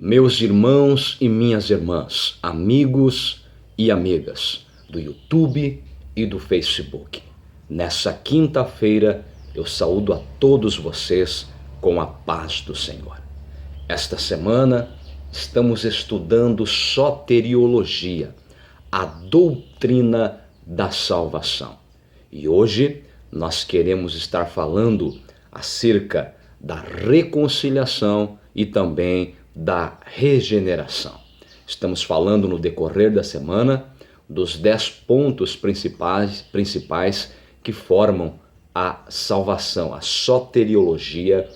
Meus irmãos e minhas irmãs, amigos e amigas do YouTube e do Facebook. Nessa quinta-feira eu saúdo a todos vocês com a paz do Senhor. Esta semana estamos estudando soteriologia, a doutrina da salvação. E hoje nós queremos estar falando acerca da reconciliação e também da regeneração. Estamos falando no decorrer da semana dos 10 pontos principais que formam a salvação, a soteriologia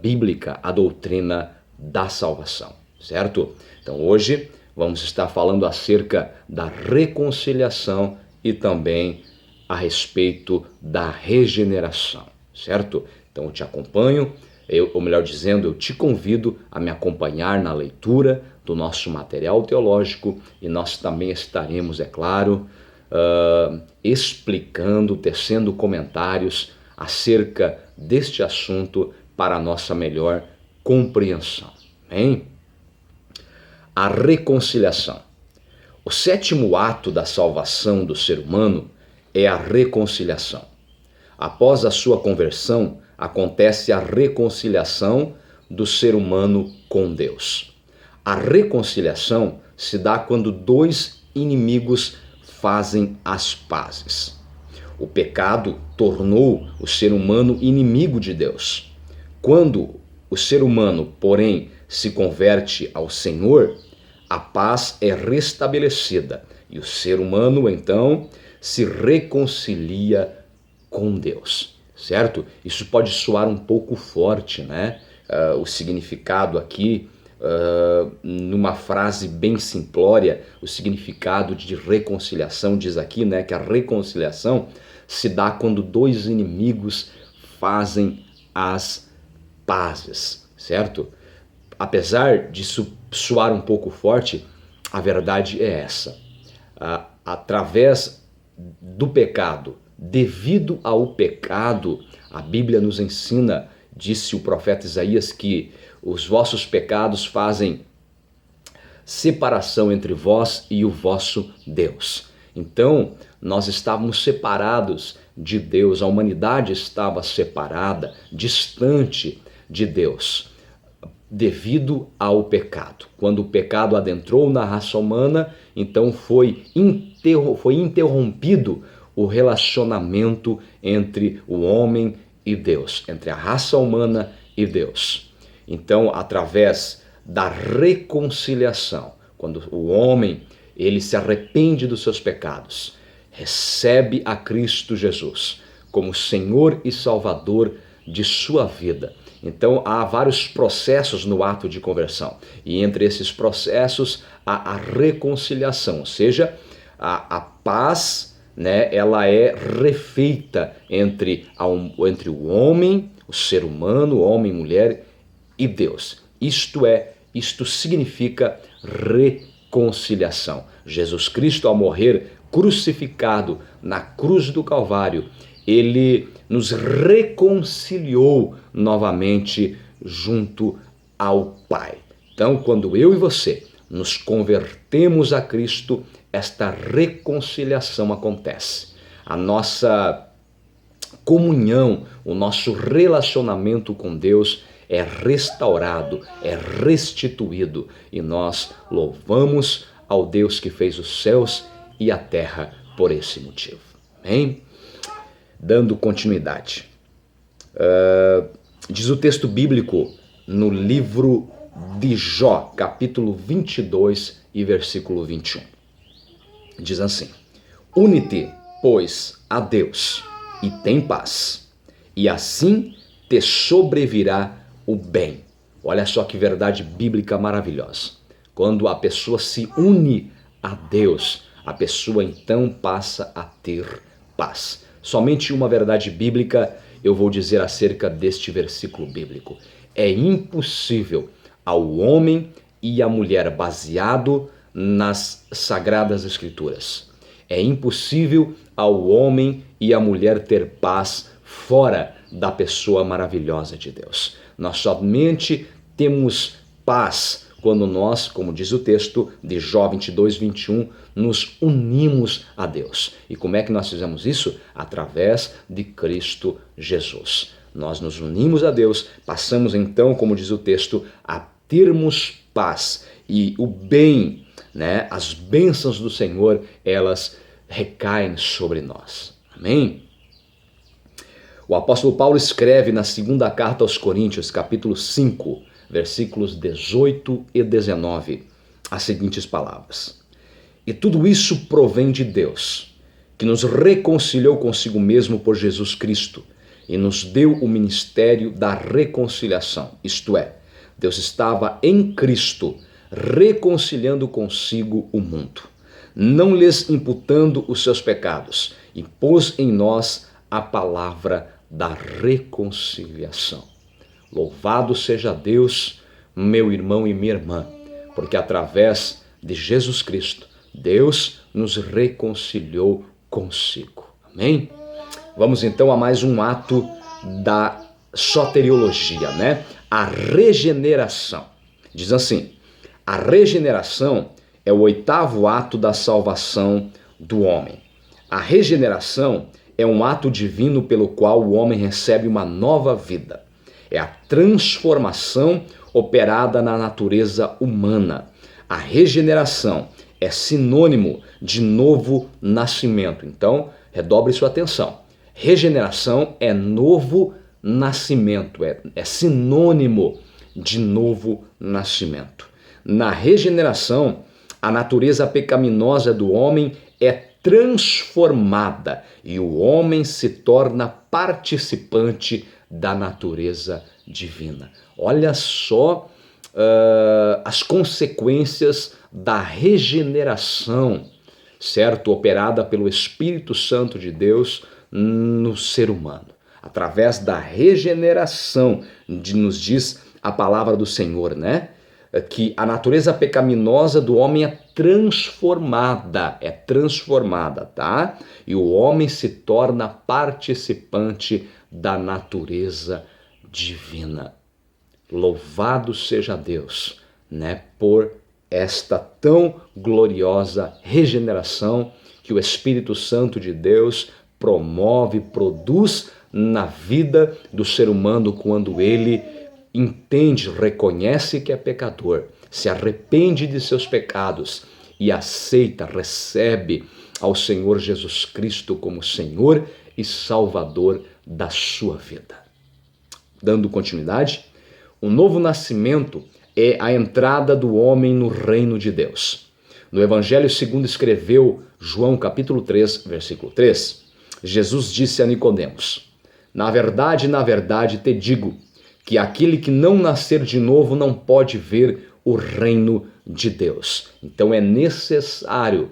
bíblica, a doutrina da salvação, certo? Então hoje vamos estar falando acerca da reconciliação e também a respeito da regeneração, certo? Então eu te acompanho, ou melhor dizendo, eu te convido a me acompanhar na leitura do nosso material teológico e nós também estaremos, é claro, explicando, tecendo comentários acerca deste assunto para a nossa melhor compreensão. Amém? A reconciliação. O sétimo ato da salvação do ser humano é a reconciliação. Após a sua conversão, acontece a reconciliação do ser humano com Deus. A reconciliação se dá quando dois inimigos fazem as pazes. O pecado tornou o ser humano inimigo de Deus. Quando o ser humano, porém, se converte ao Senhor, a paz é restabelecida e o ser humano, então, se reconcilia com Deus, certo? Isso pode soar um pouco forte, né? O significado aqui, numa frase bem simplória, o significado de reconciliação diz aqui, né, que a reconciliação se dá quando dois inimigos fazem as pazes, certo? Apesar disso soar um pouco forte, a verdade é essa. Através do pecado, devido ao pecado, a Bíblia nos ensina, disse o profeta Isaías, que os vossos pecados fazem separação entre vós e o vosso Deus. Então, nós estávamos separados de Deus, a humanidade estava separada, distante de Deus, devido ao pecado. Quando o pecado adentrou na raça humana, então foi interrompido o relacionamento entre o homem e Deus, entre a raça humana e Deus. Então, através da reconciliação, quando o homem ele se arrepende dos seus pecados, recebe a Cristo Jesus como Senhor e Salvador de sua vida. Então há vários processos no ato de conversão e entre esses processos há a reconciliação, ou seja, a paz, né, ela é refeita entre o homem, o ser humano, homem, mulher e Deus. Isto significa reconciliação. Jesus Cristo, ao morrer crucificado na cruz do Calvário, ele nos reconciliou novamente junto ao Pai. Então, quando eu e você nos convertemos a Cristo, esta reconciliação acontece. A nossa comunhão, o nosso relacionamento com Deus é restaurado, é restituído e nós louvamos ao Deus que fez os céus e a terra por esse motivo. Amém? Dando continuidade. Diz o texto bíblico no livro de Jó, capítulo 22 e versículo 21. Diz assim: Une-te, pois, a Deus e tem paz, e assim te sobrevirá o bem. Olha só que verdade bíblica maravilhosa. Quando a pessoa se une a Deus, a pessoa então passa a ter paz. Somente uma verdade bíblica eu vou dizer acerca deste versículo bíblico. É impossível ao homem e à mulher, baseado nas Sagradas Escrituras, é impossível ao homem e à mulher ter paz fora da pessoa maravilhosa de Deus. Nós somente temos paz quando nós, como diz o texto de Jó 22, 21, nos unimos a Deus. E como é que nós fizemos isso? Através de Cristo Jesus. Nós nos unimos a Deus, passamos então, como diz o texto, a termos paz. E o bem, né, as bênçãos do Senhor, elas recaem sobre nós. Amém? O apóstolo Paulo escreve na segunda carta aos Coríntios, capítulo 5, versículos 18 e 19, as seguintes palavras: E tudo isso provém de Deus, que nos reconciliou consigo mesmo por Jesus Cristo e nos deu o ministério da reconciliação. Isto é, Deus estava em Cristo reconciliando consigo o mundo, não lhes imputando os seus pecados, e pôs em nós a palavra da reconciliação. Louvado seja Deus, meu irmão e minha irmã, porque através de Jesus Cristo, Deus nos reconciliou consigo. Amém? Vamos então a mais um ato da soteriologia, né? A regeneração. Diz assim: a regeneração é o 8º ato da salvação do homem. A regeneração é um ato divino pelo qual o homem recebe uma nova vida. É a transformação operada na natureza humana. A regeneração é sinônimo de novo nascimento. Então, redobre sua atenção. Regeneração é novo nascimento, é sinônimo de novo nascimento. Na regeneração, a natureza pecaminosa do homem é transformada e o homem se torna participante da natureza divina. Olha só as consequências da regeneração, certo? Operada pelo Espírito Santo de Deus no ser humano. Através da regeneração, nos diz a palavra do Senhor, né? Que a natureza pecaminosa do homem é transformada, tá? E o homem se torna participante da natureza divina. Louvado seja Deus, né, por esta tão gloriosa regeneração que o Espírito Santo de Deus promove, produz na vida do ser humano quando ele entende, reconhece que é pecador, se arrepende de seus pecados e aceita, recebe ao Senhor Jesus Cristo como Senhor e Salvador da sua vida. Dando continuidade, o novo nascimento é a entrada do homem no reino de Deus. No Evangelho segundo escreveu João capítulo 3, versículo 3, Jesus disse a Nicodemos: na verdade, te digo, que aquele que não nascer de novo não pode ver o reino de Deus. Então é necessário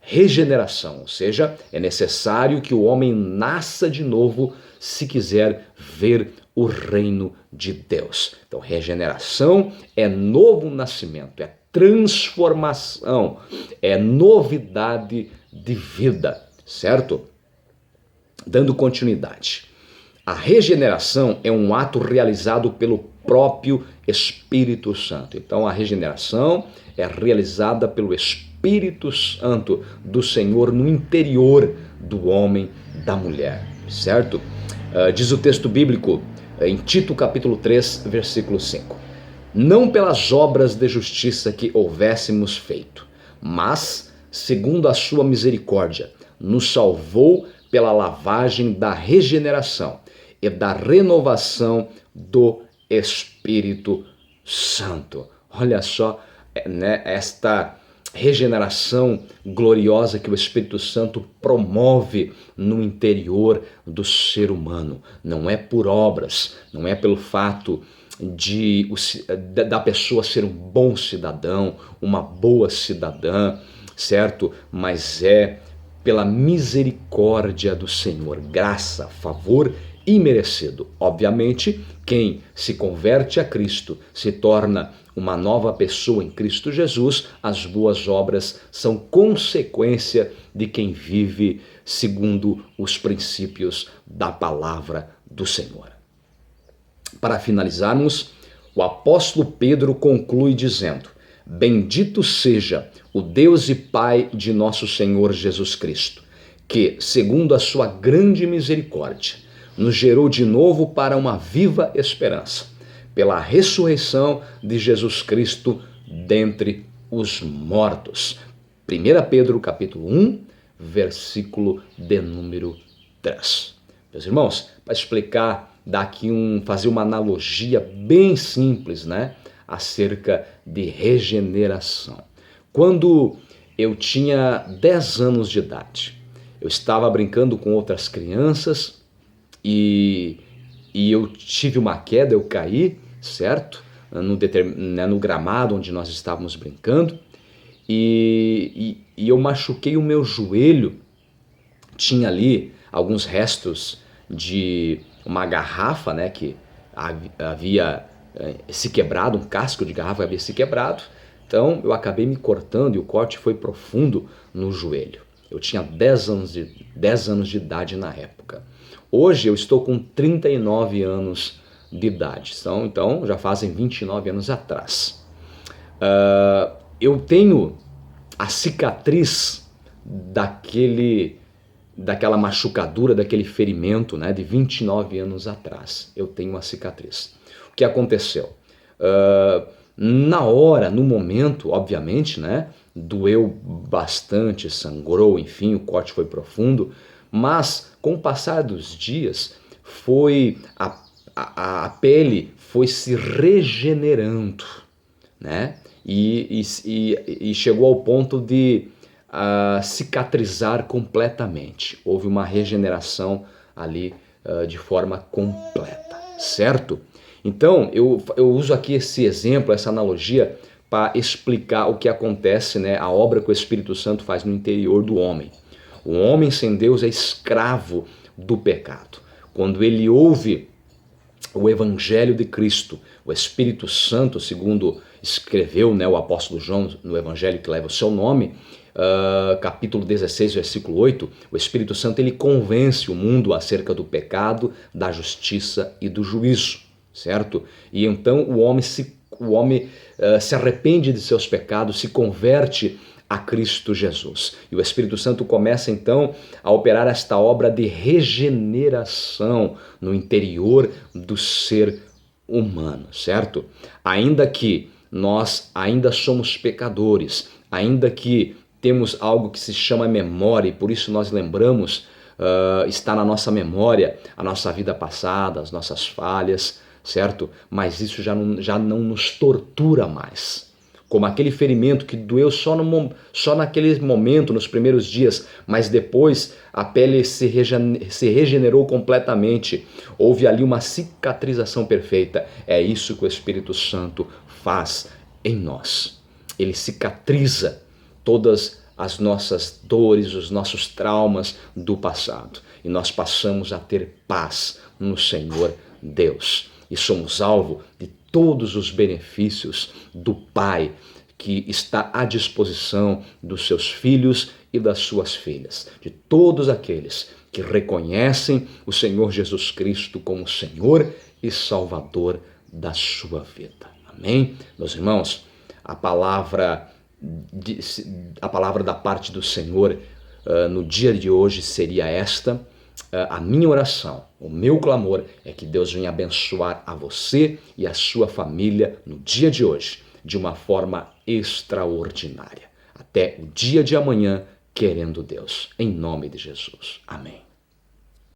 regeneração, ou seja, é necessário que o homem nasça de novo se quiser ver o reino de Deus. Então regeneração é novo nascimento, é transformação, é novidade de vida, certo? Dando continuidade. A regeneração é um ato realizado pelo próprio Espírito Santo. Então a regeneração é realizada pelo Espírito Santo do Senhor no interior do homem, da mulher, certo? Diz o texto bíblico em Tito capítulo 3, versículo 5. Não pelas obras de justiça que houvéssemos feito, mas, segundo a sua misericórdia, nos salvou pela lavagem da regeneração e da renovação do Espírito Santo. Olha só, né, esta regeneração gloriosa que o Espírito Santo promove no interior do ser humano. Não é por obras, não é pelo fato da pessoa ser um bom cidadão, uma boa cidadã, certo? Mas é pela misericórdia do Senhor, graça, favor imerecido. Obviamente, quem se converte a Cristo se torna uma nova pessoa em Cristo Jesus. As boas obras são consequência de quem vive segundo os princípios da palavra do Senhor. Para finalizarmos, o apóstolo Pedro conclui dizendo: bendito seja o Deus e Pai de nosso Senhor Jesus Cristo, que, segundo a sua grande misericórdia, nos gerou de novo para uma viva esperança, pela ressurreição de Jesus Cristo dentre os mortos. 1 Pedro capítulo 1, versículo de número 3. Meus irmãos, para explicar, fazer uma analogia bem simples, né, acerca de regeneração. Quando eu tinha 10 anos de idade, eu estava brincando com outras crianças e eu tive uma queda, eu caí, certo? No gramado onde nós estávamos brincando, e eu machuquei o meu joelho. Tinha ali alguns restos de uma garrafa, né, que havia se quebrado, um casco de garrafa havia se quebrado. Então eu acabei me cortando e o corte foi profundo no joelho. Eu tinha 10 anos de idade na época. Hoje eu estou com 39 anos de idade, então já fazem 29 anos atrás. Eu tenho a cicatriz daquela machucadura, daquele ferimento, né, de 29 anos atrás. Eu tenho uma cicatriz. O que aconteceu? Na hora, no momento, obviamente, né, doeu bastante, sangrou, enfim, o corte foi profundo, mas com o passar dos dias, a pele foi se regenerando, né, e chegou ao ponto de cicatrizar completamente. Houve uma regeneração ali de forma completa, certo? Então, eu uso aqui esse exemplo, essa analogia, para explicar o que acontece, né, a obra que o Espírito Santo faz no interior do homem. O homem sem Deus é escravo do pecado. Quando ele ouve o Evangelho de Cristo, o Espírito Santo, segundo escreveu, né, o apóstolo João no Evangelho que leva o seu nome, capítulo 16, versículo 8, o Espírito Santo ele convence o mundo acerca do pecado, da justiça e do juízo, certo? E então o homem se arrepende de seus pecados, se converte a Cristo Jesus. E o Espírito Santo começa então a operar esta obra de regeneração no interior do ser humano, certo? Ainda que nós ainda somos pecadores, ainda que temos algo que se chama memória e por isso nós lembramos, está na nossa memória a nossa vida passada, as nossas falhas, certo? Mas isso já não nos tortura mais. Como aquele ferimento que doeu só naquele momento, nos primeiros dias, mas depois a pele se regenerou completamente. Houve ali uma cicatrização perfeita. É isso que o Espírito Santo faz em nós. Ele cicatriza todas as nossas dores, os nossos traumas do passado. E nós passamos a ter paz no Senhor Deus. E somos alvo de todos os benefícios do Pai que está à disposição dos seus filhos e das suas filhas, de todos aqueles que reconhecem o Senhor Jesus Cristo como Senhor e Salvador da sua vida. Amém? Meus irmãos, a palavra da parte do Senhor no dia de hoje seria esta. A minha oração, o meu clamor é que Deus venha abençoar a você e a sua família no dia de hoje, de uma forma extraordinária. Até o dia de amanhã, querendo Deus. Em nome de Jesus. Amém.